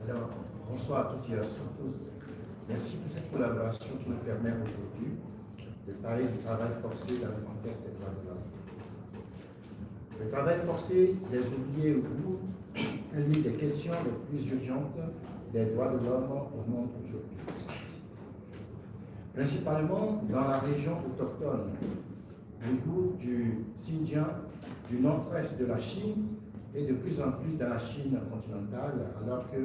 Alors, bonsoir à toutes et à tous. Merci pour cette collaboration qui nous permet aujourd'hui de parler du travail forcé dans le contexte des droits de l'homme. Le travail forcé des oubliés ouïghours est l'une des questions les plus urgentes des droits de l'homme au monde aujourd'hui. Principalement dans la région autochtone ouïghour du Xinjiang, du nord-ouest de la Chine et de plus en plus dans la Chine continentale, alors que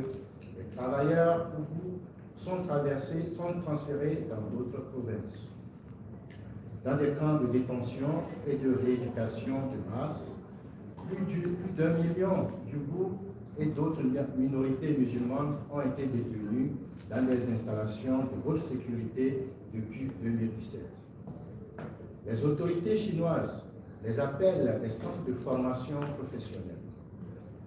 les travailleurs ouïghours sont transférés dans d'autres provinces. Dans des camps de détention et de rééducation de masse, plus d'1 million d'Ouïghours et d'autres minorités musulmanes ont été détenus dans des installations de haute sécurité depuis 2017. Les autorités chinoises les appellent des centres de formation professionnelle.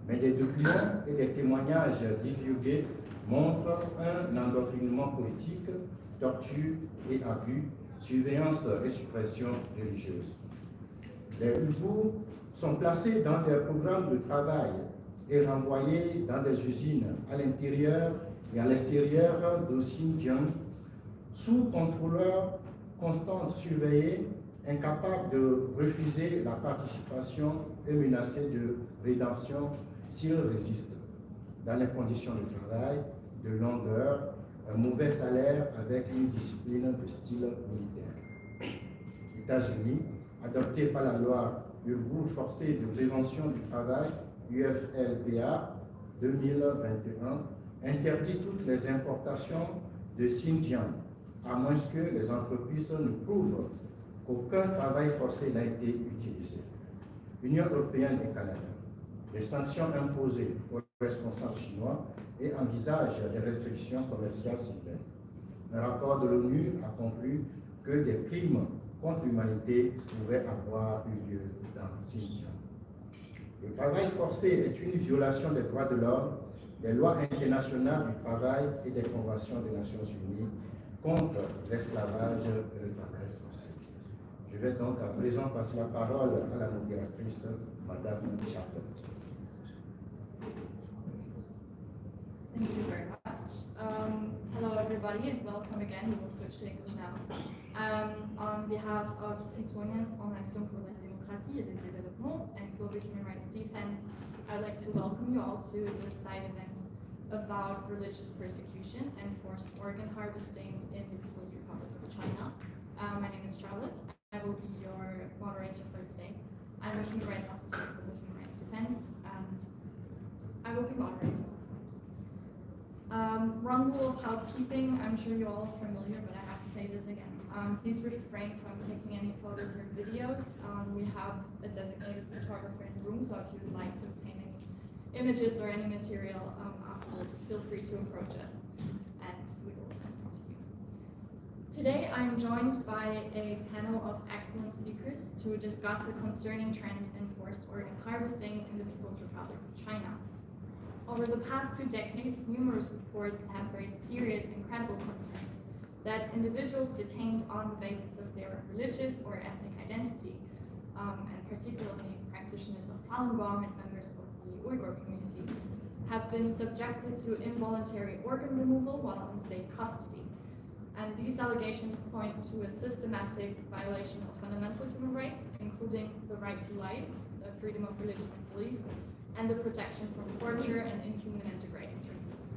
Mais des documents et des témoignages divulgués montrent un endoctrinement politique, torture et abus, surveillance et suppression religieuse. Les Ouïghours sont placés dans des programmes de travail et renvoyés dans des usines à l'intérieur et à l'extérieur de Xinjiang, sous contrôle constant surveillé, incapables de refuser la participation et menacés de rédemption s'ils résistent, dans les conditions de travail, de longueur, un mauvais salaire avec une discipline de style militaire. États-Unis, adopté par la loi Uyghur forcée de prévention du travail, UFLPA 2021, interdit toutes les importations de Xinjiang, à moins que les entreprises ne prouvent qu'aucun travail forcé n'a été utilisé. Union européenne et Canada, les sanctions imposées aux responsables chinois et envisagent des restrictions commerciales ciblées. Un rapport de l'ONU a conclu que des crimes contre l'humanité pouvaient avoir eu lieu dans Xinjiang. Le travail forcé est une violation des droits de l'homme, des lois internationales du travail et des conventions des Nations Unies contre l'esclavage et le travail forcé. Je vais donc à présent passer la parole à la modératrice, Madame Chapter. Thank you very much. Hello everybody and welcome again. We will switch to English now. On behalf of Citoyen en action pour la démocratie et le développement and Global Human Rights Defense, I'd like to welcome you all to this side event about religious persecution and forced organ harvesting in the People's Republic of China. My name is Charlotte. I will be your moderator for today. I'm a human rights officer for the Human Rights Defense, and I will be moderating this. Wrong rule of housekeeping, I'm sure you're all familiar, but I have to say this again. Please refrain from taking any photos or videos. We have a designated photographer in the room, so if you would like to obtain any images or any material afterwards, feel free to approach us and we will send them to you. Today I'm joined by a panel of excellent speakers to discuss the concerning trend in forced organ harvesting in the People's Republic of China. Over the past 2 decades, numerous reports have raised serious and credible concerns that individuals detained on the basis of their religious or ethnic identity, and particularly practitioners of Falun Gong and members of the Uyghur community, have been subjected to involuntary organ removal while in state custody. And these allegations point to a systematic violation of fundamental human rights, including the right to life, the freedom of religion and belief, and the protection from torture and inhuman and degrading treatment.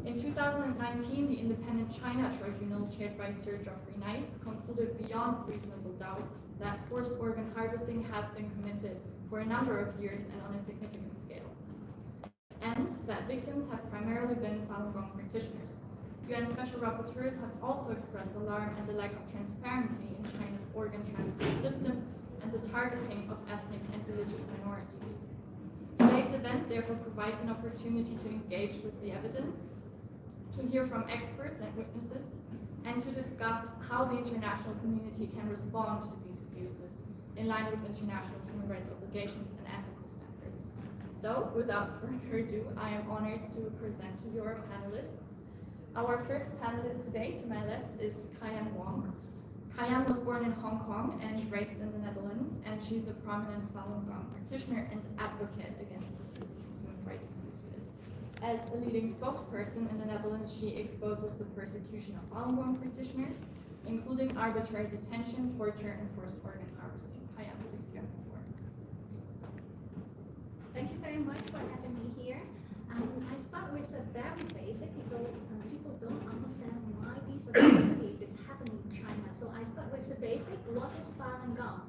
In 2019, the Independent China Tribunal, chaired by Sir Geoffrey Nice, concluded beyond reasonable doubt that forced organ harvesting has been committed for a number of years and on a significant scale, and that victims have primarily been Falun Gong practitioners. UN special rapporteurs have also expressed alarm at the lack of transparency in China's organ transport system and the targeting of ethnic and religious minorities. Today's event therefore provides an opportunity to engage with the evidence, to hear from experts and witnesses, and to discuss how the international community can respond to these abuses in line with international human rights obligations and ethical standards. So, without further ado, I am honored to present to your panelists. Our first panelist today, to my left, is Kayan Wong. Kayan was born in Hong Kong and raised in the Netherlands, and she's a prominent Falun Gong practitioner and advocate against the CCP's human rights abuses. As a leading spokesperson in the Netherlands, she exposes the persecution of Falun Gong practitioners, including arbitrary detention, torture, and forced organ harvesting. Kayan, please, you have the floor. Thank you very much for having me here. I start with the very basic because people don't understand why these atrocities is happening in China. So I start with the basic. What is Falun Gong?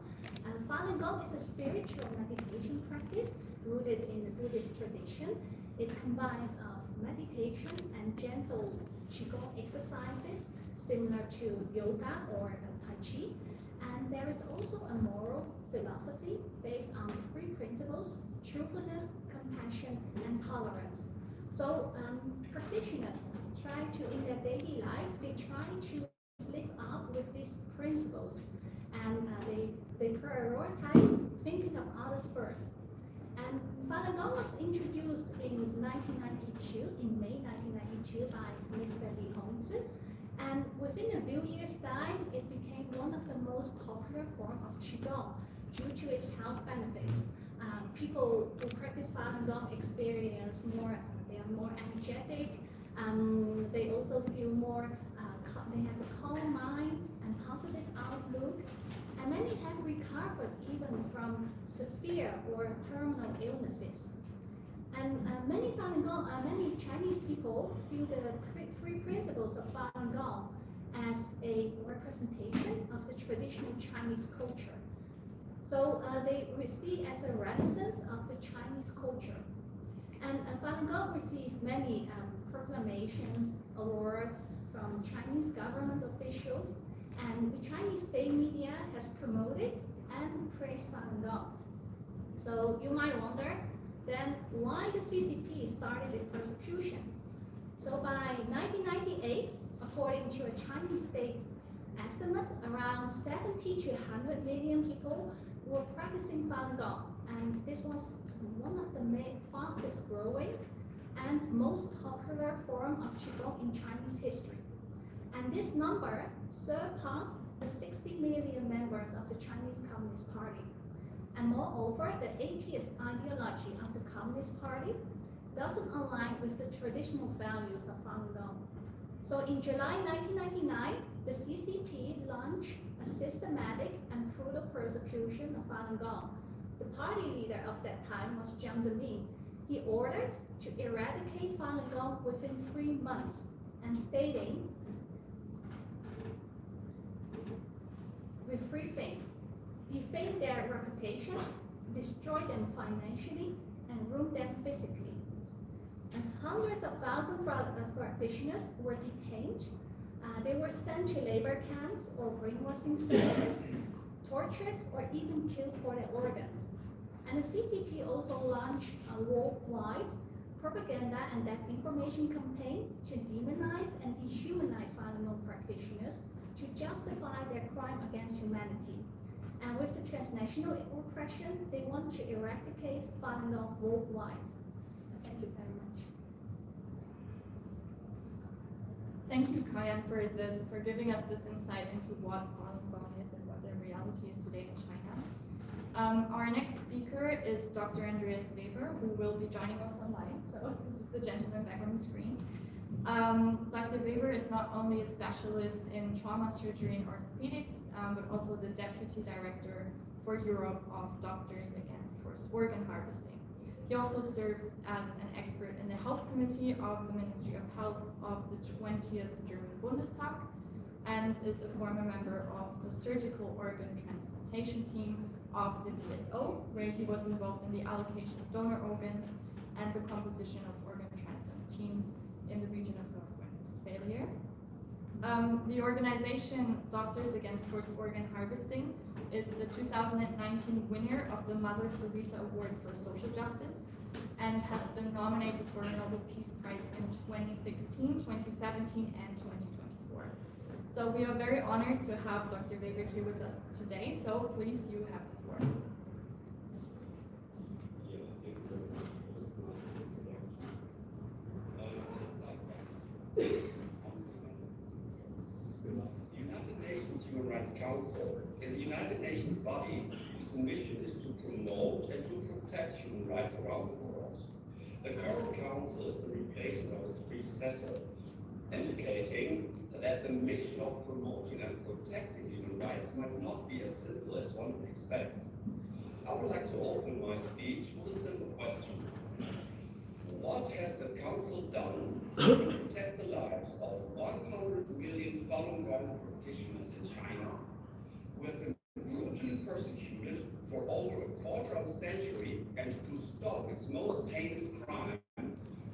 Falun Gong is a spiritual meditation practice rooted in the Buddhist tradition. It combines of meditation and gentle qigong exercises similar to yoga or tai chi. And there is also a moral philosophy based on 3 principles: truthfulness, compassion, and tolerance. So practitioners try to, in their daily life, they try to live up with these principles, and they prioritize thinking of others first. And Falun Gong was introduced in 1992, in May 1992, by Mr. Li Hongzhi. And within a few years' time, it became one of the most popular forms of Qigong due to its health benefits. People who practice Falun Gong experience they are more energetic. They also feel more, they have a calm mind and positive outlook. And many have recovered even from severe or terminal illnesses. And many Chinese people view the 3 principles of Falun Gong as a representation of the traditional Chinese culture. So they see as a renaissance of the Chinese culture. And Falun Gong received many proclamations, awards from Chinese government officials, and the Chinese state media has promoted and praised Falun Gong. So you might wonder, then why the CCP started the persecution? So by 1998, according to a Chinese state estimate, around 70 to 100 million people were practicing Falun Gong, and this was one of the fastest growing and most popular form of Qigong in Chinese history. And this number surpassed the 60 million members of the Chinese Communist Party. And moreover, the atheist ideology of the Communist Party doesn't align with the traditional values of Falun Gong. So in July 1999, the CCP launched a systematic and brutal persecution of Falun Gong. The party leader of that time was Jiang Zemin, He ordered to eradicate Falun Gong within 3 months and stating with 3 things: defame their reputation, destroy them financially, and ruin them physically. And hundreds of thousands of practitioners were detained. They were sent to labor camps or brainwashing centers, tortured, or even killed for their organs. And the CCP also launched a worldwide propaganda and disinformation campaign to demonize and dehumanize Falun Gong practitioners to justify their crime against humanity. And with the transnational oppression, they want to eradicate Falun Gong worldwide. Thank you very much. Thank you, Kayan, for giving us this insight into what Falun Gong is and what their reality is today in China. Our next speaker is Dr. Andreas Weber, who will be joining us online. So this is the gentleman back on the screen. Dr. Weber is not only a specialist in trauma surgery and orthopedics, but also the deputy director for Europe of Doctors Against Forced Organ Harvesting. He also serves as an expert in the Health Committee of the Ministry of Health of the 20th German Bundestag and is a former member of the surgical organ transplantation team of the DSO, where he was involved in the allocation of donor organs and the composition of organ transplant teams in the region of North Rhine-Westphalia. The organization Doctors Against Forced Organ Harvesting is the 2019 winner of the Mother Teresa Award for Social Justice and has been nominated for a Nobel Peace Prize in 2016, 2017, and 2024. So we are very honored to have Dr. Weber here with us today. So please, you have the floor. The United Nations Human Rights Council is a United Nations body whose mission is to promote and to protect human rights around the world. The current council is the replacement of its predecessor, indicating that the mission of promoting and protecting human rights might not be as simple as one would expect. I would like to open my speech with a simple question. What has the council done to protect the lives of 100 million Falun Gong practitioners in China who have been brutally persecuted for over a quarter of a century, and to stop its most heinous crime,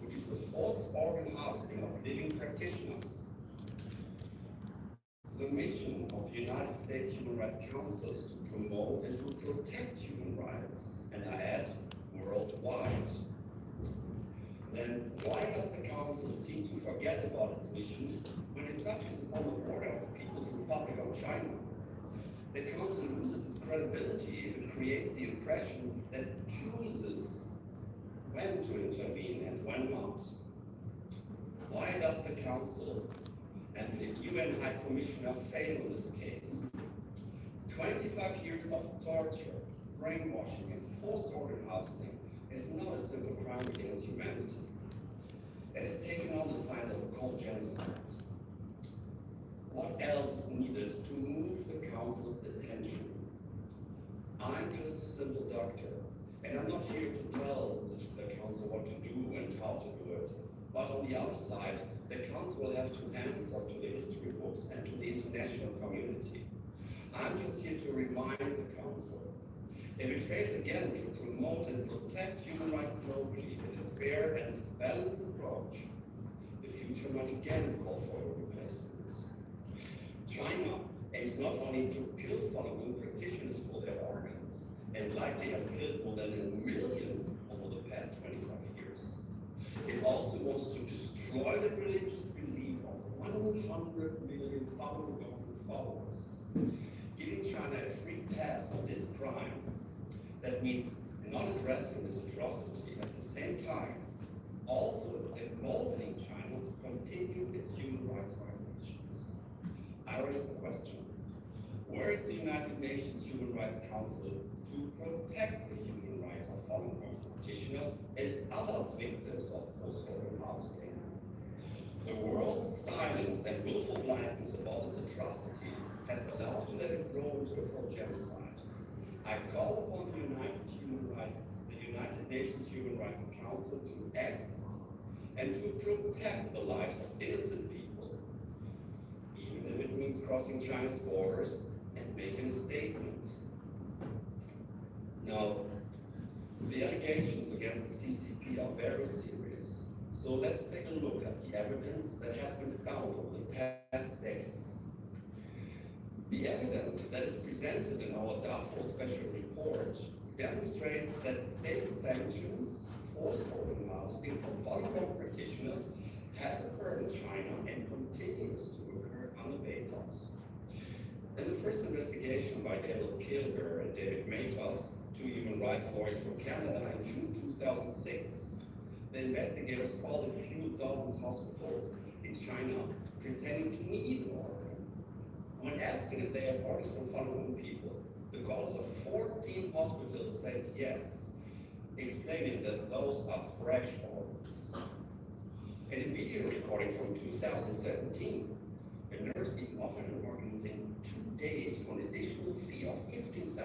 which is the forced organ harvesting of living practitioners? The mission of the United States Human Rights Council is to promote and to protect human rights, and I add, worldwide. Then why does the Council seem to forget about its mission when it touches upon the border of the People's Republic of China? The Council loses its credibility if it creates the impression that it chooses when to intervene and when not. Why does the Council and the UN High Commissioner fail in this case? 25 years of torture, brainwashing, and forced organ harvesting is not a simple crime against humanity. It has taken on the signs of a cold genocide. What else is needed to move the Council's attention? I'm just a simple doctor, and I'm not here to tell the Council what to do and how to do it. But on the other side, the Council will have to answer to the history books and to the international community. I'm just here to remind the Council. If it fails again to promote and protect human rights globally in a fair and balanced approach, the future might again call for a replacement. China aims not only to kill Falun Gong practitioners for their organs, and likely has killed more than 1 million over the past 25 years. It also wants to destroy the religious belief of 100 million Falun Gong followers. Giving China a free pass on this crime, that means not addressing this atrocity, at the same time also emboldening China to continue its human rights violations. I raise the question, where is the United Nations Human Rights Council to protect the human rights of Falun Gong practitioners and other victims of forced organ harvesting? The world's silence and willful blindness about this atrocity has allowed to let it grow into a full genocide. I call upon the United United Nations Human Rights Council to act and to protect the lives of innocent people, even if it means crossing China's borders and making a statement. Now, the allegations against the CCP are very serious, so let's take a look at the evidence that has been found over the past decades. The evidence that is presented in our Darfur Special Report demonstrates that state sanctions, forced organ harvesting from Falun Gong practitioners has occurred in China and continues to occur unabated. In the first investigation by David Kilger and David Matos, two human rights lawyers from Canada, in June 2006, the investigators called a few dozen hospitals in China pretending to need an organ. When asked if they have organs from Falun Gong people, the callers of 14 hospitals said yes, explaining that those are fresh organs. In a video recording from 2017, a nurse even offered an organ within 2 days for an additional fee of $15,000.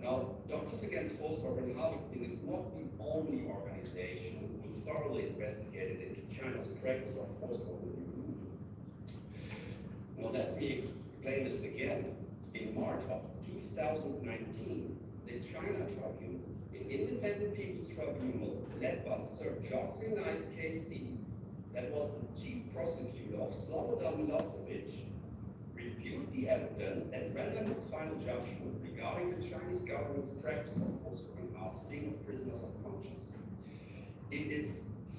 Now, Doctors Against Forced Organ Harvesting is not the only organization who thoroughly investigated into China's practice of forced organ removal. Now, let me explain this again. In March of 2019, the China Tribunal, an independent people's tribunal led by Sir Geoffrey Nice KC, that was the chief prosecutor of Slobodan Milosevic, reviewed the evidence and rendered its final judgment regarding the Chinese government's practice of forced organ harvesting of prisoners of conscience. In its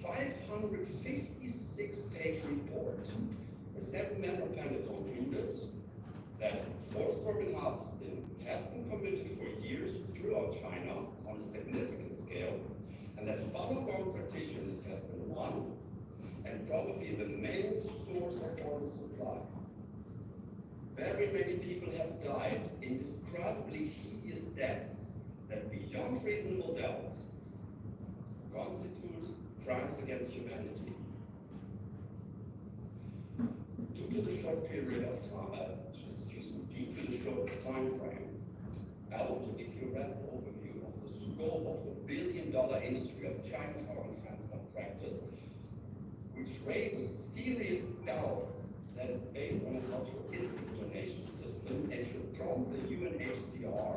556-page report, the 7-member panel concluded that forced organ harvesting has been committed for years throughout China on a significant scale, and that Falun Gong practitioners have been one and probably the main source of organ supply. Very many people have died indescribably hideous deaths that, beyond reasonable doubt, constitute crimes against humanity. Due to the short period of time, due to the short time frame, I want to give you a rapid overview of the scope of the billion-dollar industry of China's organ transplant practice, which raises serious doubts that it's based on an altruistic donation system and should prompt the UNHCR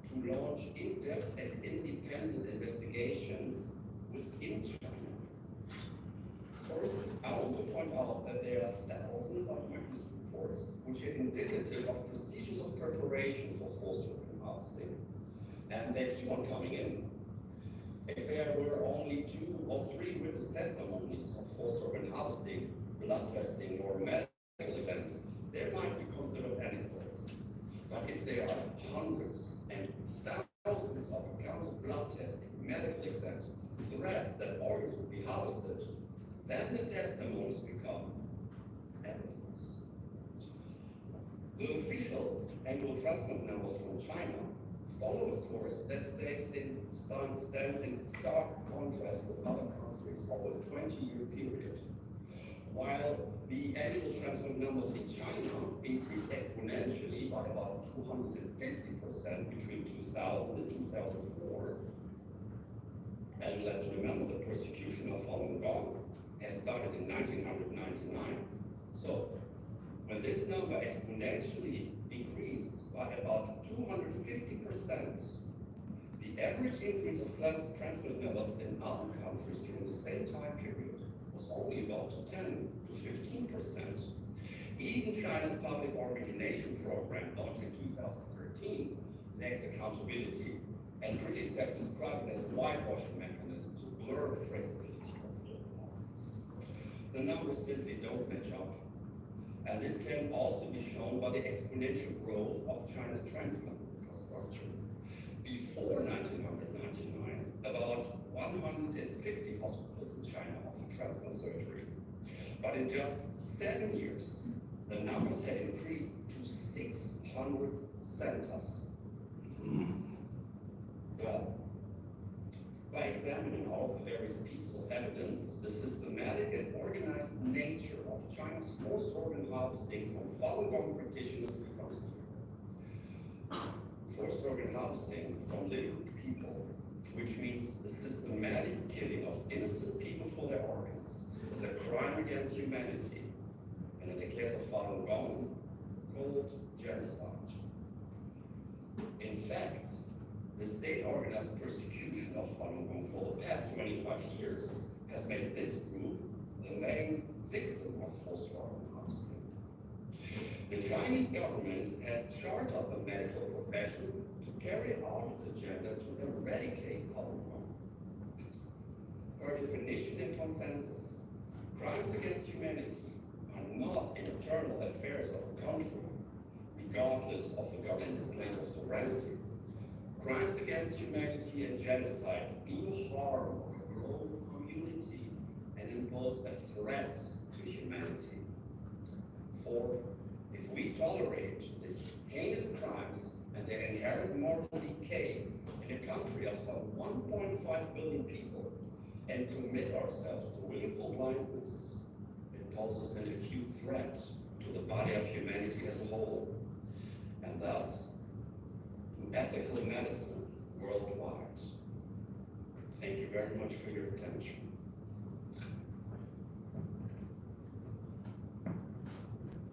to launch in-depth and independent investigations within China. First, I want to point out that there are thousands of witness reports which are indicative of procedures of preparation for forced organ harvesting, and they keep on coming in. If there were only 2 or 3 witness testimonies of forced organ harvesting, blood testing, or medical events, they might be considered anecdotes. But if there are hundreds and thousands of accounts of blood testing, medical exams, threats that organs will be harvested, then the testimonies become evidence. The official annual transplant numbers from China follow a course that stands in stark contrast with other countries over a 20-year period. While the annual transplant numbers in China increased exponentially by about 250% between 2000 and 2004, and let's remember the persecution of Falun Gong has started in 1999. So when this number exponentially increased by about 250%, the average increase of transplant numbers in other countries during the same time period was only about 10 to 15%. Even China's public organ donation program, launched in 2013, lacks accountability, and critics have described it as a whitewashing mechanism to blur the traceability of global organs. The numbers simply don't match up, and this can also be shown by the exponential growth of China's transplant infrastructure. Before 1999, about 150 hospitals in China offered transplant surgery, but in just 7 years, the numbers had increased to 600 centers. Well, by examining all of the various pieces of evidence, the systematic and organized nature of China's forced organ harvesting from Falun Gong practitioners becomes clear. Forced organ harvesting from living people, which means the systematic killing of innocent people for their organs, is a crime against humanity, and in the case of Falun Gong, called genocide. In fact, the state-organized persecution of Falun Gong for the past 25 years has made this group the main victim of forced organ harvesting. The Chinese government has chartered up the medical profession to carry out its agenda to eradicate Falun Gong. Per definition and consensus, crimes against humanity are not internal affairs of a country, regardless of the government's claims of sovereignty. Crimes against humanity and genocide do harm a global community and impose a threat to humanity. For if we tolerate these heinous crimes and their inherent moral decay in a country of some 1.5 billion people and commit ourselves to willful blindness, it poses an acute threat to the body of humanity as a whole, and thus to ethical medicine worldwide. Thank you very much for your attention.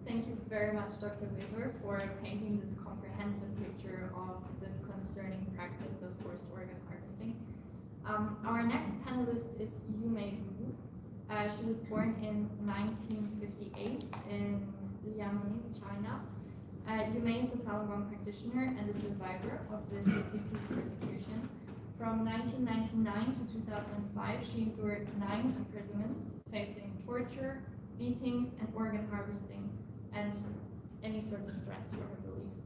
Thank you very much, Dr. Uyghur, for painting this comprehensive picture of this concerning practice of forced organ harvesting. Our next panelist is Yumei Wu. She was born in 1958 in Liaoning, China. Yumei is a Falun Gong practitioner and a survivor of the CCP's persecution. From 1999 to 2005, she endured 9 imprisonments, facing torture, beatings, and organ harvesting, and any sorts of threats for her beliefs.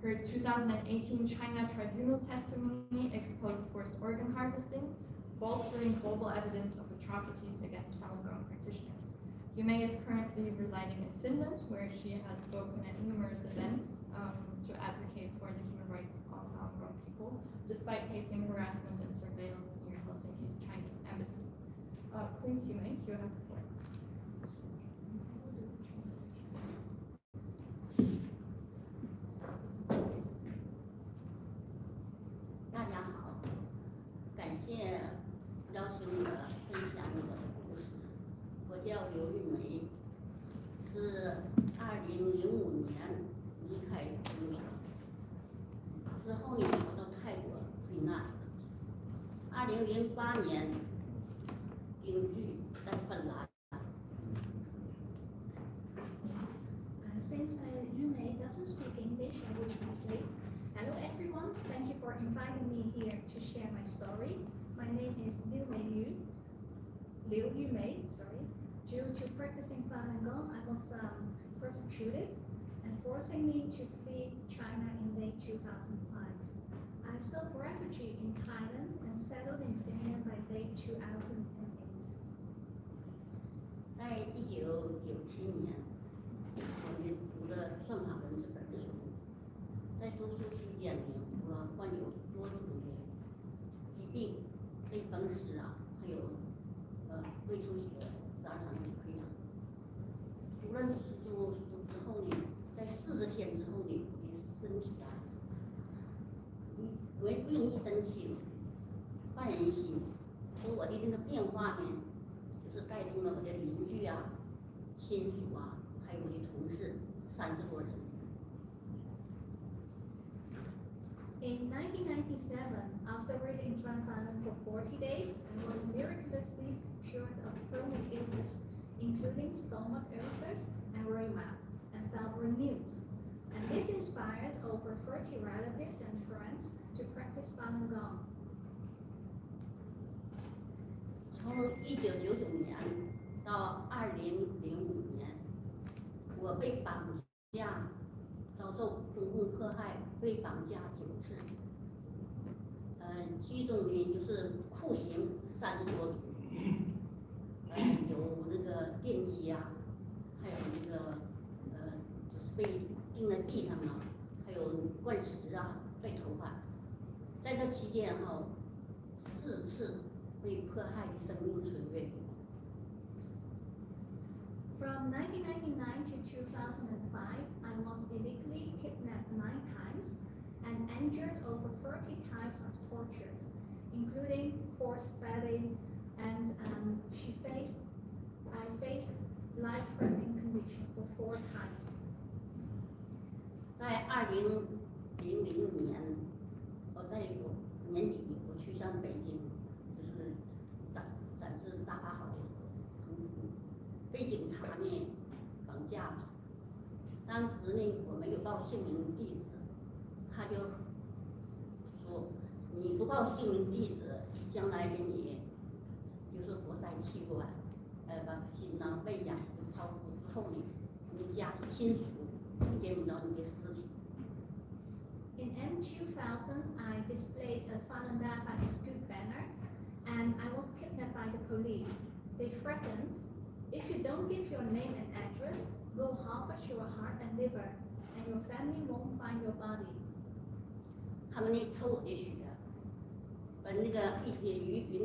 Her 2018 China tribunal testimony exposed forced organ harvesting, bolstering global evidence of atrocities against Falun Gong practitioners. Yumei is currently residing in Finland, where she has spoken at numerous events to advocate for the human rights of Falun Gong people, despite facing harassment and surveillance near Helsinki's Chinese embassy. Please, Yumei, you have the floor. 大家好，感谢邀请我分享我的故事。我叫刘玉梅，是2005年离开中国，之后呢跑到泰国避难。2008年定居在芬兰。 Since Yume doesn't speak English, I will translate. Hello everyone, thank you for inviting me here to share my story. My name is Liu Yume, sorry. Due to practicing Falun Gong, I was persecuted and forcing me to flee China in late 2005. I sought refuge in Thailand and settled in Finland by late 2008. 在1997年。 我读了《算法论》这本书，在读书期间呢，我患有多种的疾病，类风湿啊，还有胃出血、十二肠胃溃疡。读了书之后呢，在40天之后呢，我的身体啊，不用一生气，焕然一新。所以我的这个变化呢，就是带动了我的邻居啊、亲属啊。 还有我的同事30多人。In 1997, after reading Zhuan Falun for 40 days, I was miraculously cured of chronic illness, including stomach ulcers and rheuma, and felt renewed. And this inspired over 30 relatives and friends to practice Falun Gong. 从1999年到2005年。 我被绑架，遭受中共迫害，被绑架9次。其中呢就是酷刑30多种，有那个电击呀、还有那个就是被钉在地上啊，还有灌石啊、拽头发。在这期间哈，4次被迫害的生命垂危。 From 1999 to 2005, I was illegally kidnapped 9 times and endured over 30 types of tortures, including forced bedding, and I faced life-threatening condition for 4 times. 在2000年，我在年底我去上北京，就是展示大法好的横幅，被警察呢绑架了。当时呢我没有报姓名地址，他就说你不报姓名地址，将来给你就是活摘器官，把心呐、胃呀都掏出之后呢，你家里亲属见不着你的尸体。In M2000, I displayed a Falun Gong and Uyghurs banner, and I was kidnapped by the police. They threatened, if you don't give your name and address, we'll harvest your heart and liver, and your family won't find your body. 他们呢抽我的血，把那个一些一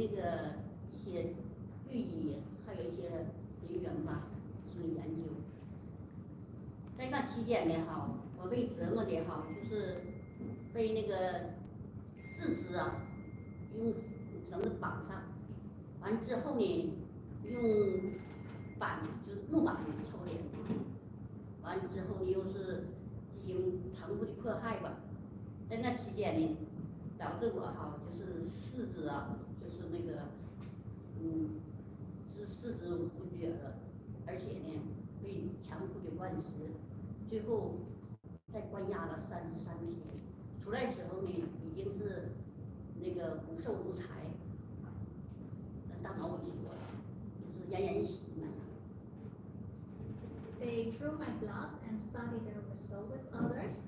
些寓意，还有一些人员吧进行研究。在那期间呢哈，我被折磨的哈，就是被那个四肢啊用绳子绑上，完之后呢用板就是木板抽脸，完之后呢又是进行残酷的迫害吧。在那期间呢，导致我哈就是四肢啊，就是那个是四肢无血了，而且呢被强迫的灌食，最后在关押了33天。出来时候呢，已经是那个骨瘦如柴，大脑萎缩，就是奄奄一息那样。They drew my blood and studied the result with others,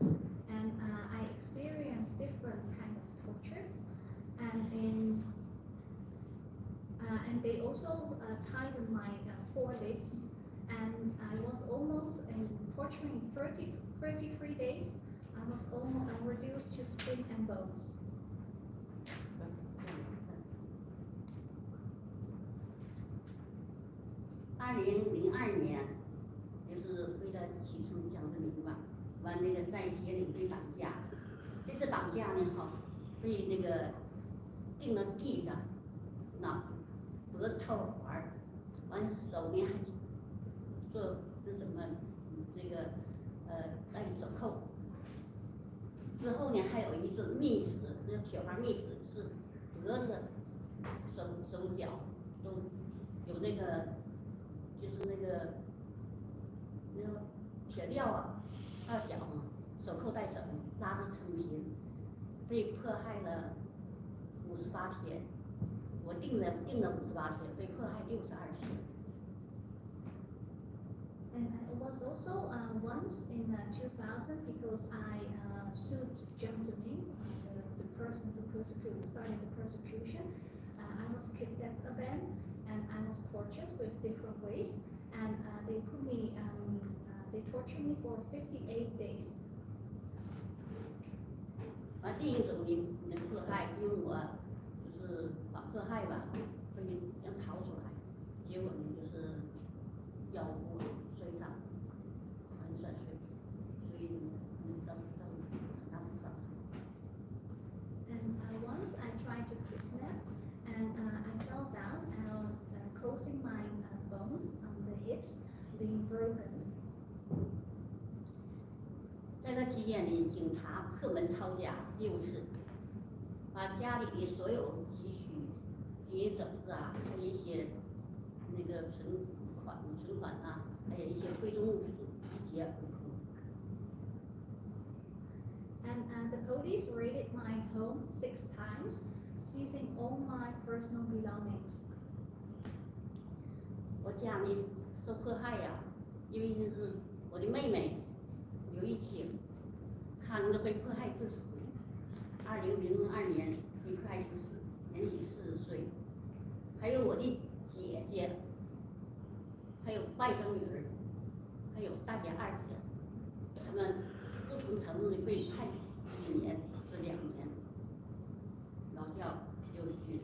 and I experienced different kind of tortures, and they also tied my forelegs, and I was almost in torturing 33 days. I was almost reduced to skin and bones. 2002年，就是为了起诉江泽民吧，完那个在铁岭被绑架，这次绑架呢哈，被那个钉到地上，那脖子套环，完手呢还做那什么这个戴手铐。之后呢，还有一次密室，那个铁环密室是脖子、手脚都有那个，就是那个铁镣啊，还有脚嘛，手铐带绳，拉着成平，被迫害了58天。我定了58天，被迫害62天。And it was also once in 2000 because I sued Jiang Zemin, the person who started the persecution. I was kidnapped again, and I was tortured with different ways, and they tortured me for 58 days. 第一种的迫害，因为我就是反迫害吧，所以想逃出来，结果呢就是腰部摔伤，全摔碎，所以造很大的伤害。And once I tried to kidnap, and I fell down, causing my bones on the hips being broken. 在这期间呢，警察破门抄家6次，把家里的所有积蓄、金银首饰啊，还有一些那个存款啊，还有一些贵重物品一劫而空。And the police raided my home 6 times, seizing all my personal belongings. 我家里受迫害呀，因为就是我的妹妹刘玉清，她那个被迫害致死，2002年被迫害致死，年仅40岁。还有我的姐姐，还有外甥女儿，还有大姐、二姐，他们不同程度的被判1年至2年，劳教又拘留。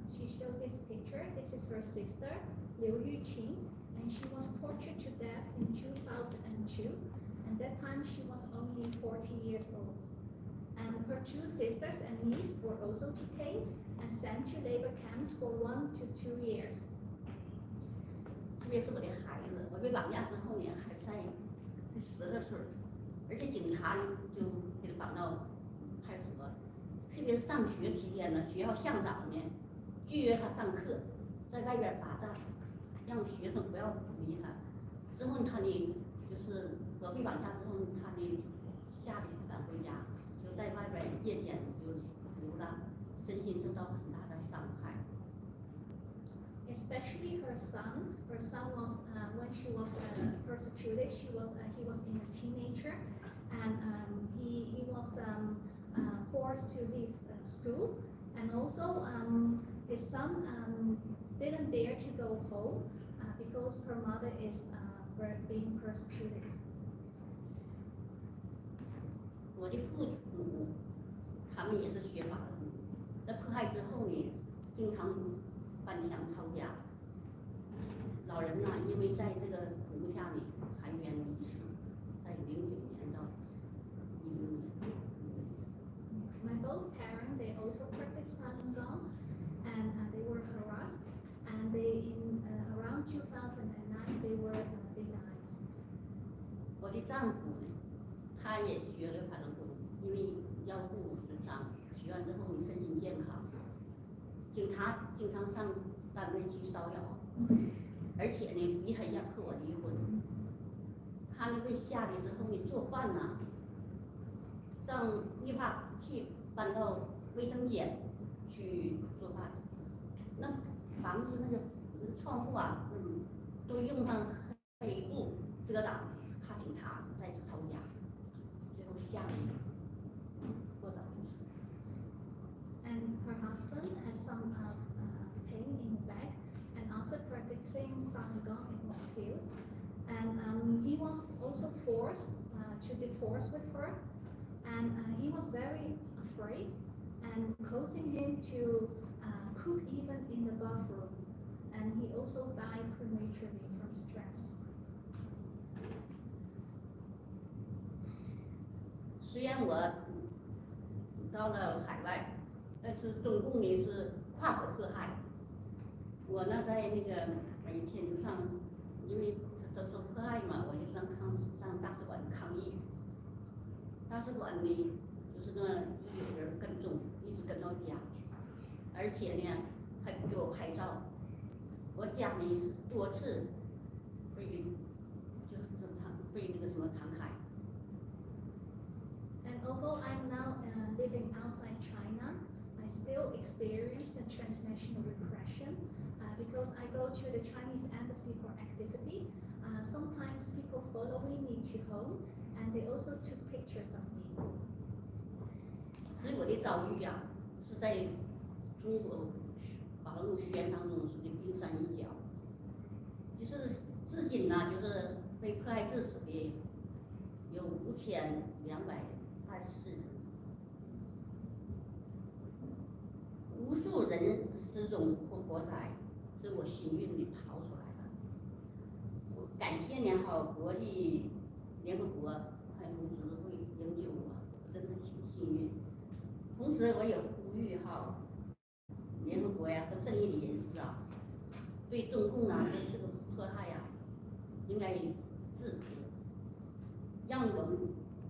She showed this picture. This is her sister, Liu Yuqing, and she was tortured to death in 2002. And that that time she was only 40 years old. And her 2 sisters and niece were also detained and sent to labor camps for 1 to 2 years. 特别是我的孩子，我被绑架之后呢，还在10个岁，而且警察就给他绑到派出所。特别是上学期间呢，学校向导呢拒绝他上课，在外边罚站，让学生不要鼓励他。之后他呢，就是我被绑架之后，他呢下午不敢回家，就在外边夜间就流浪，身心受到很大的伤害。Especially her son. Her son was when she was persecuted. He was in a teenager, and he was forced to leave school. And also, his son didn't dare to go home because her mother is being persecuted. 我的父母，他们也是学法律，在迫害之后呢，经常翻墙抄家。老人呢，因为在这个恐怖下面含冤离世，在09年到10年。My both parents, they also practiced Falun Gong, and they were harassed, and they in around 2009 they died. 我的丈夫呢，他也学了法轮功，因为腰部损伤，学完之后你身心健康。警察经常上单位去骚扰，而且呢逼他要和我离婚。他们被下来之后呢，做饭呐，上绿化去搬到卫生间去做饭，那房子那个窗户啊，都用上黑布遮挡，怕警察再次抄家，最后下来过早不死。And her husband has some pain in the back, and after practicing Falun Gong in his field, and he was also forced to divorce with her, and he was very afraid, and causing him to cook even in the bathroom, and he also died prematurely from stress. 虽然我到了海外，但是中共呢是跨国迫害。我呢在那个每天就上，因为这受迫害嘛，我就上大使馆抗议。大使馆呢就是呢有人跟踪，一直跟到家，而且呢还给我拍照。我家呢是多次被就是被那个什么残害。And although I'm now living outside China, I still experience the transnational repression because I go to the Chinese embassy for activity. Sometimes people follow me to home, and they also took pictures of me. 所以我的遭遇呀，是在中国法轮功学员当中属于冰山一角。就是至今呢，就是被迫害致死的有5224人，无数人失踪或活摘，是我幸运的逃出来了。我感谢国际联合国还有组织会营救我，真的挺幸运。同时，我也呼吁联合国呀和正义的人士啊，对中共啊对这个迫害呀，应该制止，让我们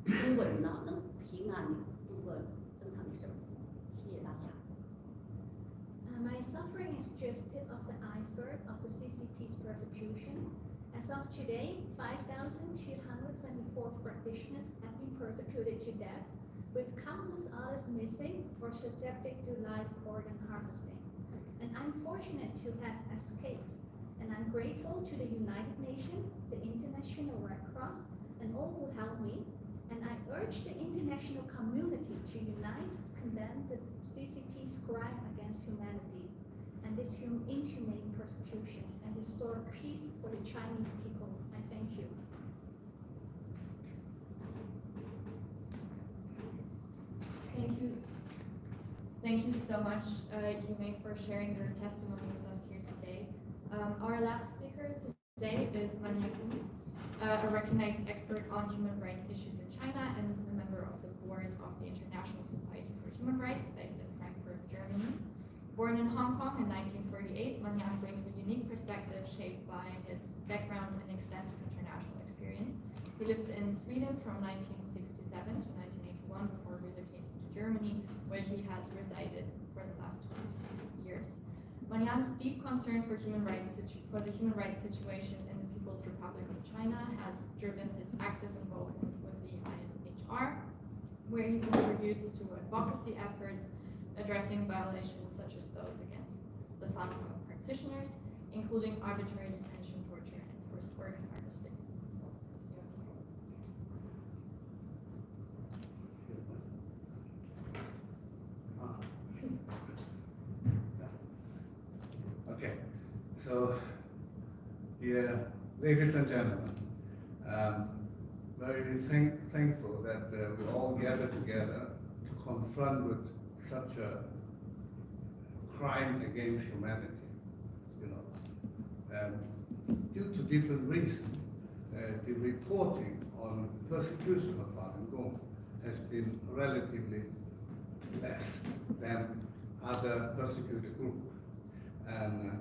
中国人呢能平安度过正常的生活。谢谢大家。My suffering is just tip of the iceberg of the CCP's persecution. As of today, 5,224 practitioners have been persecuted to death, with countless others missing or subjected to live organ harvesting. And I'm fortunate to have escaped, and I'm grateful to the United Nations, the International Red Cross, and all who helped me. And I urge the international community to unite, condemn the CCP's crime against humanity and this inhumane persecution, and restore peace for the Chinese people. I thank you. Thank you. Thank you so much, Yume, for sharing your testimony with us here today. Our last speaker today is Lanya Hu. a recognized expert on human rights issues in China and a member of the board of the International Society for Human Rights based in Frankfurt, Germany. Born in Hong Kong in 1948, Manian brings a unique perspective shaped by his background and extensive international experience. He lived in Sweden from 1967 to 1981 before relocating to Germany, where he has resided for the last 26 years. Manian's deep concern for the human rights situation in the People's Republic of China has driven his active involvement with the ISHR, where he contributes to advocacy efforts addressing violations such as those against the Falun Gong practitioners, including arbitrary detention, torture, and forced organ harvesting. Okay, so dear ladies and gentlemen, very thankful that we all gather together to confront with such a crime against humanity. Due to different reasons, the reporting on persecution of Falun Gong has been relatively less than other persecuted groups. And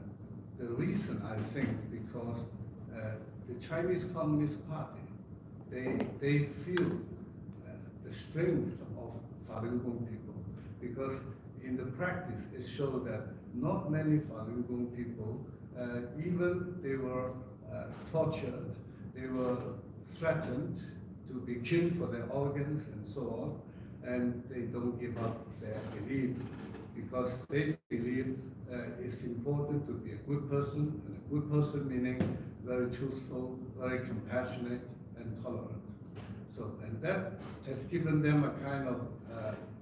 the reason, I think, because the Chinese Communist Party, they feel the strength of Falun Gong people, because in the practice it showed that not many Falun Gong people, even they were tortured, they were threatened to be killed for their organs and so on, and they don't give up their belief, because they believe it's important to be a good person, and a good person meaning very truthful, very compassionate, and tolerant. So, and that has given them a kind of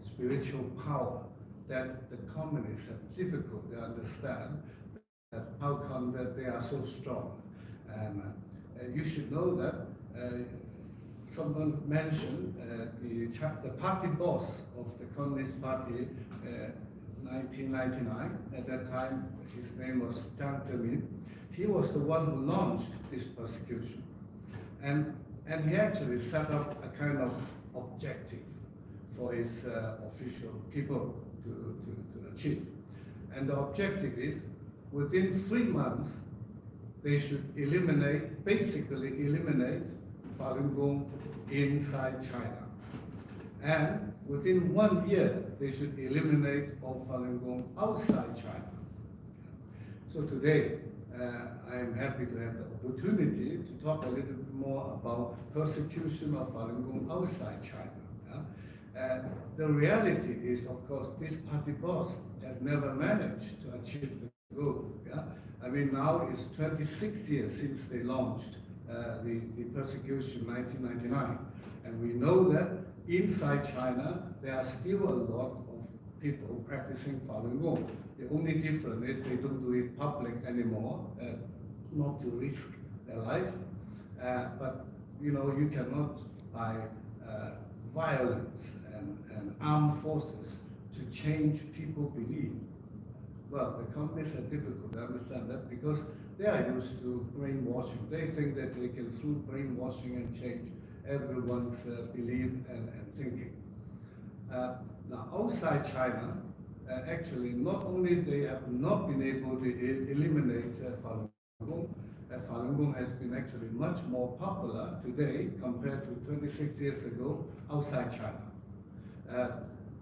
spiritual power that the communists have difficulty to understand, that how come that they are so strong. And you should know that someone mentioned the party boss of the Communist Party 1999, at that time his name was Zhang. He was the one who launched this persecution. And he actually set up a kind of objective for his official people to achieve. And the objective is, within 3 months, they should basically eliminate Falun Gong inside China. And within 1 year, they should eliminate all Falun Gong outside China. So today, I am happy to have the opportunity to talk a little bit more about persecution of Falun Gong outside China. The reality is, of course, this party boss has never managed to achieve the goal. I mean, now it's 26 years since they launched the persecution in 1999. And we know that inside China, there are still a lot of people practicing Falun Gong. The only difference is they don't do it public anymore, not to risk their life. But you cannot, by violence and armed forces, to change people's belief. Well, the communists are difficult to understand that, because they are used to brainwashing. They think that they can, through brainwashing, and change everyone's belief and thinking. Now, outside China, actually, not only they have not been able to eliminate Falun Gong, Falun Gong has been actually much more popular today compared to 26 years ago outside China.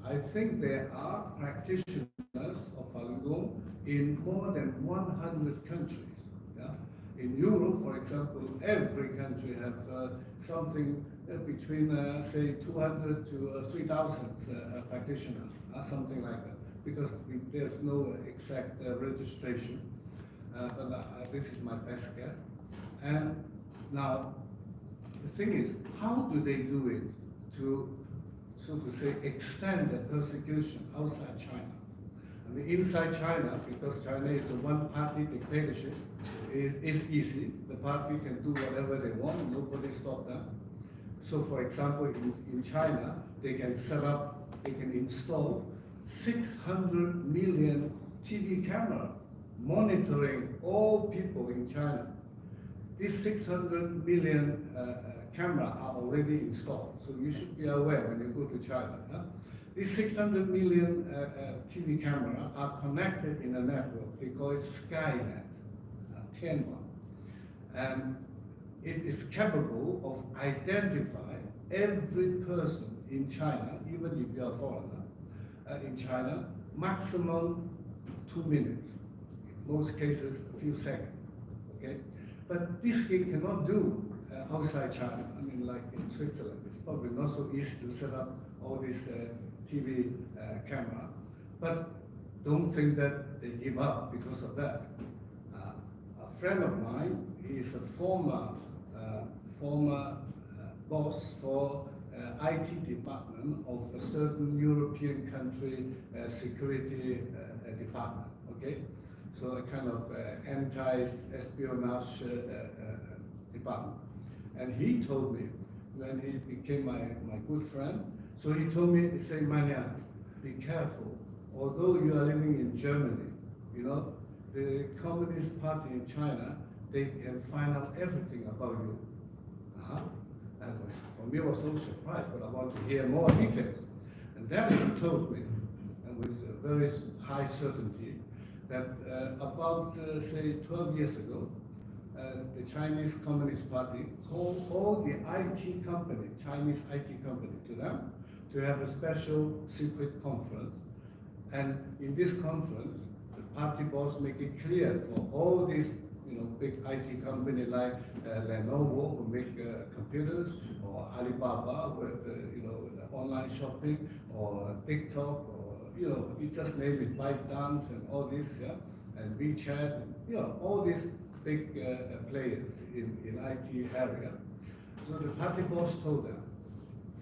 I think there are practitioners of Falun Gong in more than 100 countries. In Europe, for example, every country has something between, say, 200 to 3,000 practitioners, something like that, because there's no exact registration. But this is my best guess. And now, the thing is, how do they do it to, so to say, extend the persecution outside China? I mean, inside China, because China is a one-party dictatorship, it's easy. The party can do whatever they want, nobody stops them. So, for example, in China, they can install 600 million TV cameras monitoring all people in China. these 600 million cameras are already installed, so you should be aware when you go to China. These 600 million TV cameras are connected in a network. They call it Skynet, 10 one. And it is capable of identifying every person in China, even if you are a foreigner, in China, maximum 2 minutes. In most cases, a few seconds. Okay? But this they cannot do outside China. I mean, like in Switzerland, it's probably not so easy to set up all these TV camera. But don't think that they give up because of that. A friend of mine, he is a former boss for IT department of a certain European country security department. Okay, so a kind of anti-espionage department. And he told me when he became my good friend. So he told me, he said, "Manya, be careful. Although you are living in Germany, you know, the Communist Party in China, they can find out everything about you." That was, for me, was no surprise, but I want to hear more details. And then he told me, and with very high certainty, that about, say, 12 years ago, the Chinese Communist Party called all the IT company, Chinese IT company, to them to have a special secret conference. And in this conference, the party boss make it clear for all these big IT company like Lenovo, who make computers, or Alibaba with online shopping, or TikTok, or you just name it, ByteDance and all this, yeah, and WeChat, all these big players in IT area. So the party boss told them,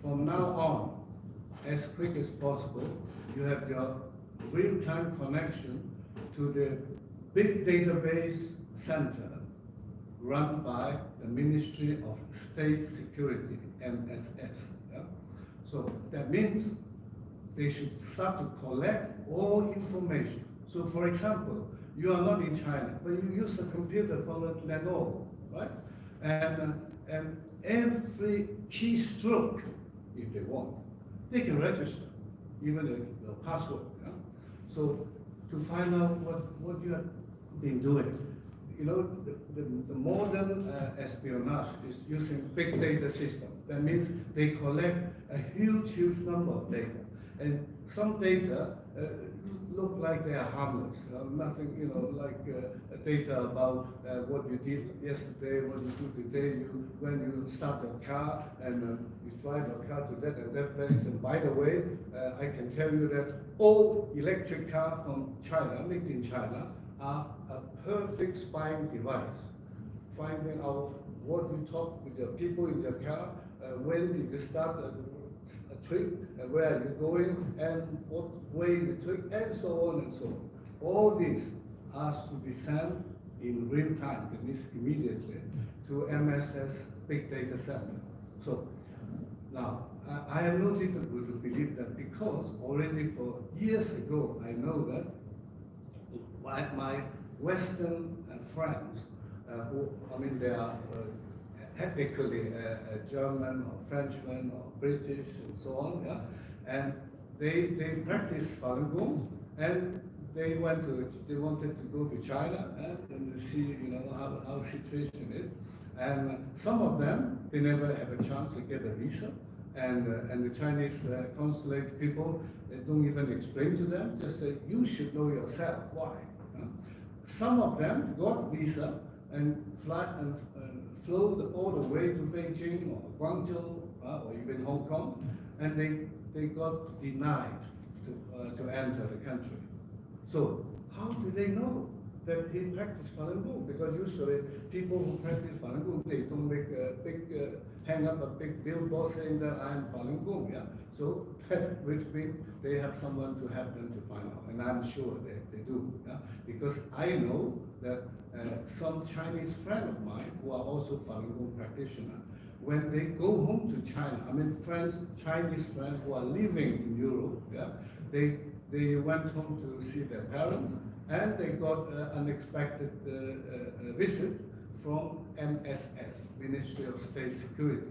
from now on, as quick as possible, you have your real-time connection to the big database center run by the Ministry of State Security, MSS. Yeah? So that means they should start to collect all information. So for example, you are not in China, but you use a computer from Lenovo, right? And every keystroke, if they want, they can register, even the password. Yeah? So to find out what you have been doing. The modern espionage is using big data system. That means they collect a huge number of data. And some data look like they are harmless. Nothing, like data about what you did yesterday, what you do today, when you start a car and you drive a car to that and that place. And by the way, I can tell you that all electric cars from China, made in China, are a perfect spying device. Finding out what you talk with your people in your car, when did you start a trip, and where are you going, and what way you took, and so on and so on. All this has to be sent in real time, that means immediately, to MSS Big Data Center. So now, I have no difficulty to believe that, because already for years ago, I know that my Western friends, they are ethnically German or Frenchman or British and so on, yeah, and they practice Falun Gong, and they wanted to go to China and see how the situation is, and some of them they never have a chance to get a visa, and the Chinese consulate people, they don't even explain to them, just say you should know yourself why. Some of them got visa and flew all the way to Beijing or Guangzhou or even Hong Kong, and they got denied to enter the country. So how do they know that he practiced Falun Gong? Because usually people who practice Falun Gong, they don't make a big hang up a big billboard saying that I am Falun Gong. Yeah. So which means they have someone to help them to find out, and I'm sure they do. Yeah? Because I know that some Chinese friend of mine who are also Falun Gong practitioners, when they go home to China, Chinese friends who are living in Europe, yeah, they went home to see their parents, and they got an unexpected visit from MSS, Ministry of State Security.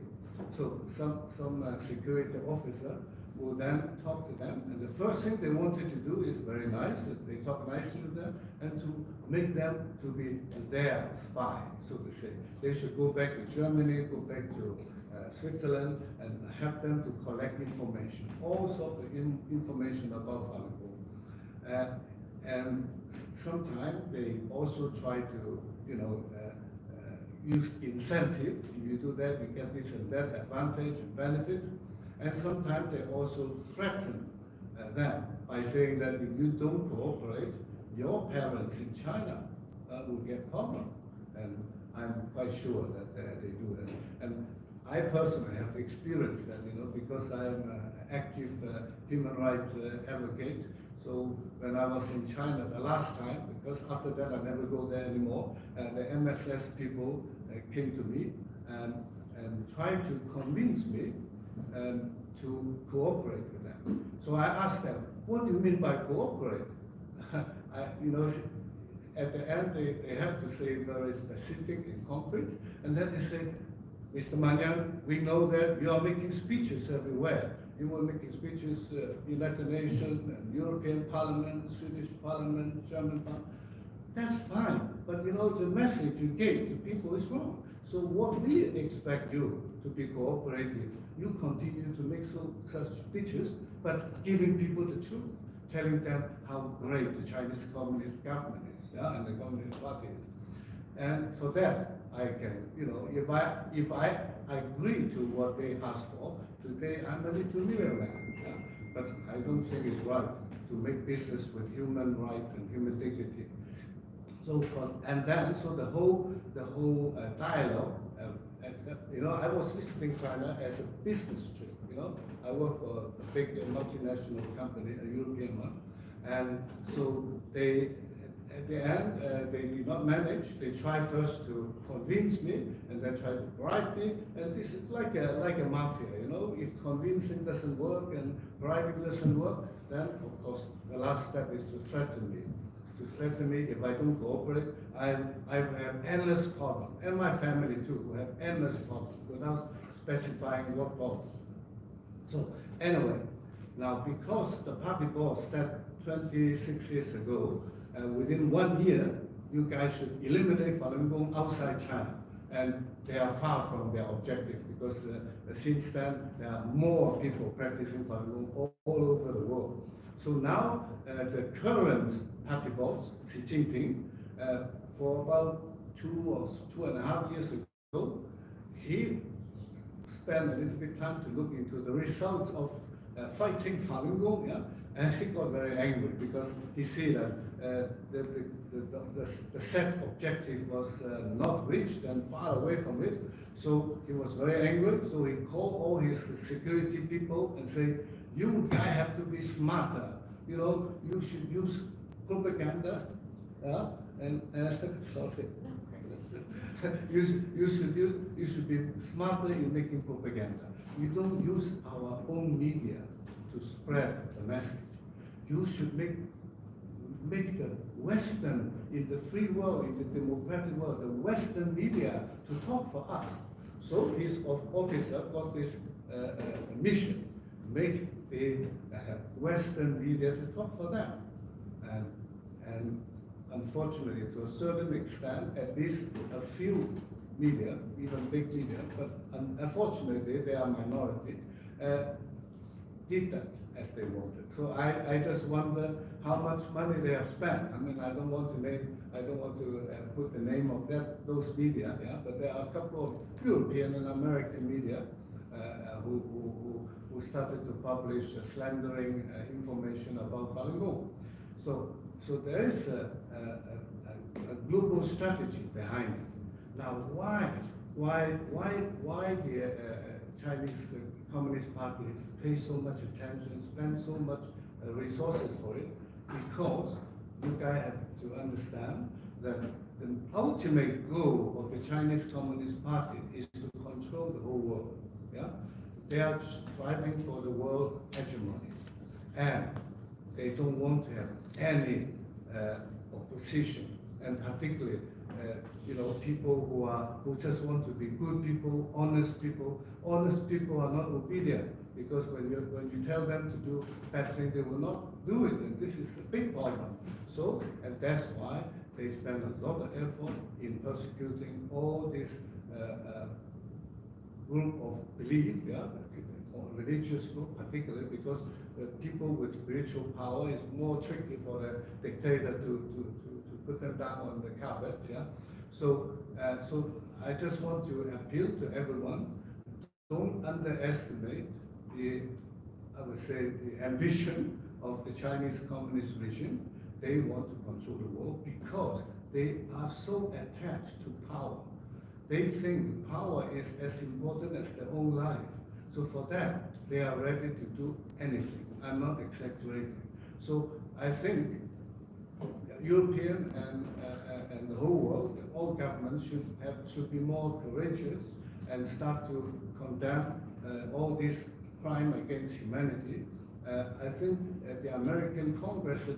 So some security officer will then talk to them, and the first thing they wanted to do is very nice. They talk nicely to them and to make them to be their spy, so to say. They should go back to Germany, go back to Switzerland, and help them to collect information, all sorts of information about Falun Gong. And sometimes they also try to, use incentive. If you do that, you get this and that advantage and benefit. And sometimes they also threaten them by saying that if you don't cooperate, your parents in China will get problem. And I'm quite sure that they do that. And I personally have experienced that, because I'm an active human rights advocate. So when I was in China the last time, because after that I never go there anymore, the MSS people came to me and tried to convince me to cooperate with them. So I asked them, what do you mean by cooperate? At the end they have to say very specific and concrete, and then they say, Mr. Manyan, we know that you are making speeches everywhere. You were making speeches United Nations and European Parliament, Swedish Parliament, German Parliament. That's fine, but the message you gave to people is wrong. So what we expect you to be cooperative, you continue to make such speeches, but giving people the truth, telling them how great the Chinese Communist government is, and the Communist Party is. And for that, I can, if I agree to what they ask for, today I'm a little nearer, but I don't think it's right to make business with human rights and human dignity. So the whole dialogue. I was visiting China as a business trip. I work for a big multinational company, a European one, and so at the end, they did not manage. They tried first to convince me, and then tried to bribe me. And this is like a mafia, If convincing doesn't work and bribing doesn't work, then of course the last step is to threaten me. To threaten me if I don't cooperate, I have endless problems, and my family too will have endless problems without specifying what problem. So anyway, now because the party board said 26 years ago, within 1 year, you guys should eliminate Falun Gong outside China. And they are far from their objective, because since then, there are more people practicing Falun Gong all over the world. So now, the current party boss, Xi Jinping, for about 2.5 years ago, he spent a little bit of time to look into the results of fighting Falun Gong, and he got very angry because he see that the set objective was not reached and far away from it. So he was very angry. So he called all his security people and said, "You guys have to be smarter. You should use propaganda, and sorry." you should be smarter in making propaganda. You don't use our own media to spread the message. You should make the Western, in the free world, in the democratic world, the Western media to talk for us. So his officer got this mission, make the Western media to talk for them. And unfortunately, to a certain extent, at least a few media, even big media, but unfortunately they are minority, did that as they wanted. So I just wonder how much money they have spent. I don't want to put the name of those media, but there are a couple of European and American media who started to publish slandering information about Falun Gong. So there is a global strategy behind it. Now, why the Chinese Communist Party pays so much attention, spends so much resources for it? Because you guys have to understand that the ultimate goal of the Chinese Communist Party is to control the whole world. They are striving for the world hegemony, and they don't want to have any opposition, and particularly people who just want to be good people, honest people. Honest people are not obedient because when you tell them to do bad things, they will not do it, and this is a big problem. So, and that's why they spend a lot of effort in persecuting all this group of belief, or religious group particularly, because people with spiritual power is more tricky for a dictator to put them down on the carpet. So I just want to appeal to everyone: don't underestimate I would say, the ambition of the Chinese Communist regime. They want to control the world because they are so attached to power. They think power is as important as their own life. So for that, they are ready to do anything. I'm not exaggerating. So I think European and the whole world, all governments should be more courageous and start to condemn all this crime against humanity. I think the American Congress has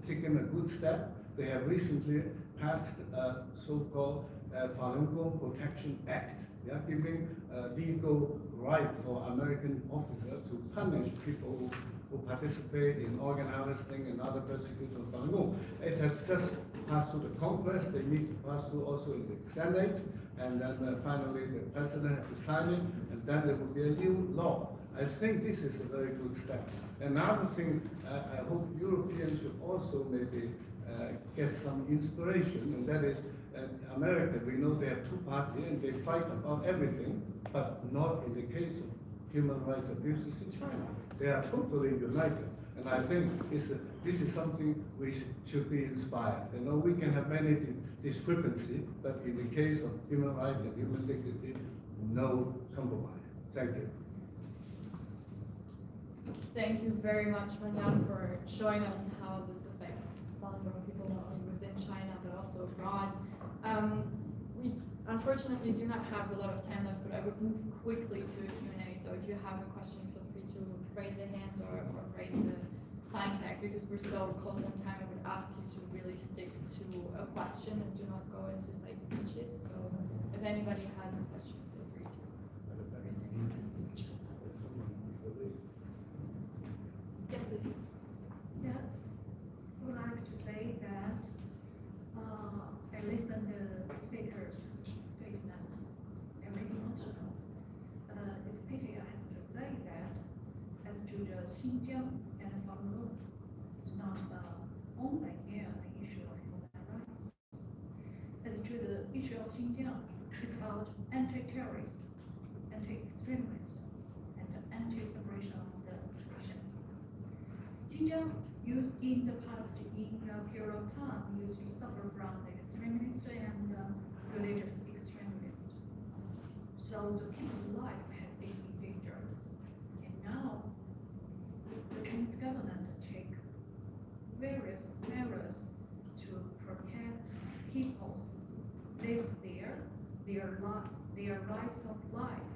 taken a good step. They have recently passed a so-called Falun Gong Protection Act, giving legal right for American officers to punish people who participate in organ harvesting and other persecution of Falun Gong. It has just passed through the Congress. They need to pass through also in the Senate, and then finally the president has to sign it, and then there will be a new law. I think this is a very good step. Another thing, I hope Europeans should also maybe get some inspiration, and that is America. We know they have two parties and they fight about everything, but not in the case of human rights abuses in China. They are totally united. And I think this is something we should be inspired. We can have many discrepancies, but in the case of human rights and human dignity, no compromise. Thank you. Thank you very much, Manyan, for showing us how this affects Falun Gong people not only within China but also abroad. We unfortunately do not have a lot of time left, but I would move quickly to a Q&A. So if you have a question, feel free to raise a hand or raise a sign tag. Because we're so close on time, I would ask you to really stick to a question and do not go into slide speeches. So if anybody has a question, feel free to raise your hand. Yes, please. Yes, I would like to say that I listened to the speaker's statement, very emotional. It's a pity I have to say that as to the Xinjiang and Falun Gong, it's not only an issue of human rights. As to the issue of Xinjiang, it's about anti-terrorist, anti-extremist, and anti-separation of the nation. Xinjiang used in the past, in a period of time, used to suffer from the extremist and religious extremists. So the people's life has been endangered. And now, the Chinese government take various measures to protect people's live there, their rights of life,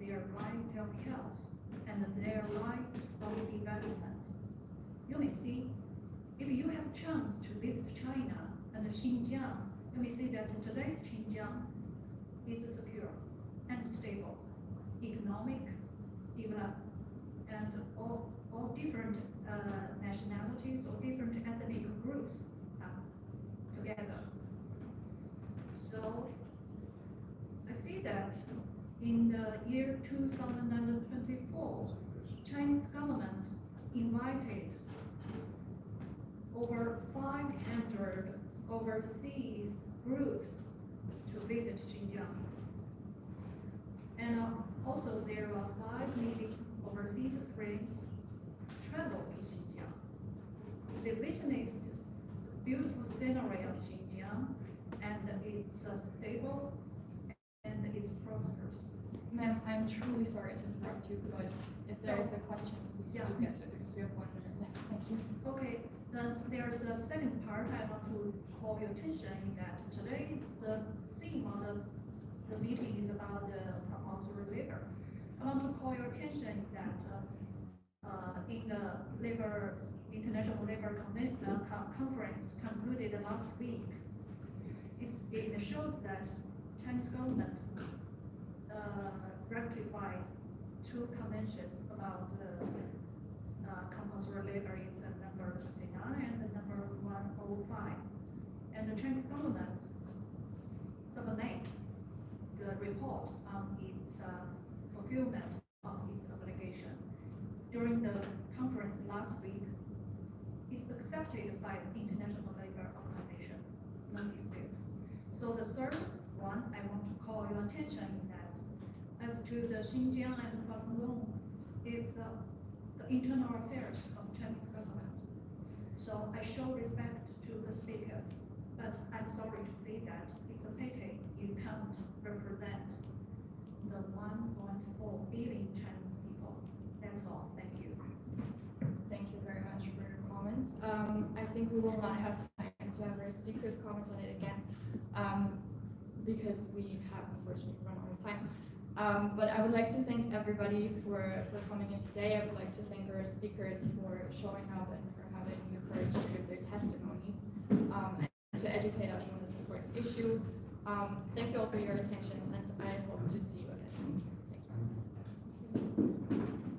their rights of health, and their rights of development. You may see, if you have a chance to visit China and Xinjiang, you may see that today's Xinjiang is secure and stable, economic, developed, and all different nationalities or different ethnic groups together. So I see that in the year 2024, Chinese government invited over 500 overseas groups to visit Xinjiang. And also there are 5 million overseas friends travel to Xinjiang. They witnessed the beautiful scenery of Xinjiang, and it's stable and it's prosperous. Ma'am, I'm truly sorry to interrupt you, but if there is a question, please do get to it because we have 1 minute left. Thank you. Okay, then there's a second part I want to call your attention in that today the theme of the meeting is about the compulsory labor. I want to call your attention that in the International Labor Conference concluded last week, it shows that Chinese government ratified 2 conventions about compulsory labor is number 29 and the number 105. And the Chinese government submit the report on its fulfillment of its obligation. During the conference last week, it's accepted by the International Labour Organization, no dispute. So the third one, I want to call your attention in that, as to the Xinjiang and Falun Gong, it's the internal affairs of Chinese government. So I show respect to the speakers, but I'm sorry to say that it's a pity you can't represent the 1.4 billion Chinese people. That's all. Thank you. Thank you very much for your comment. I think we will not have time to have our speakers comment on it again, because we have unfortunately run out of time. But I would like to thank everybody for coming in today. I would like to thank our speakers for showing up and for having the courage to give their testimonies and to educate us on this important issue. Thank you all for your attention, and I hope to see you again. Thank you.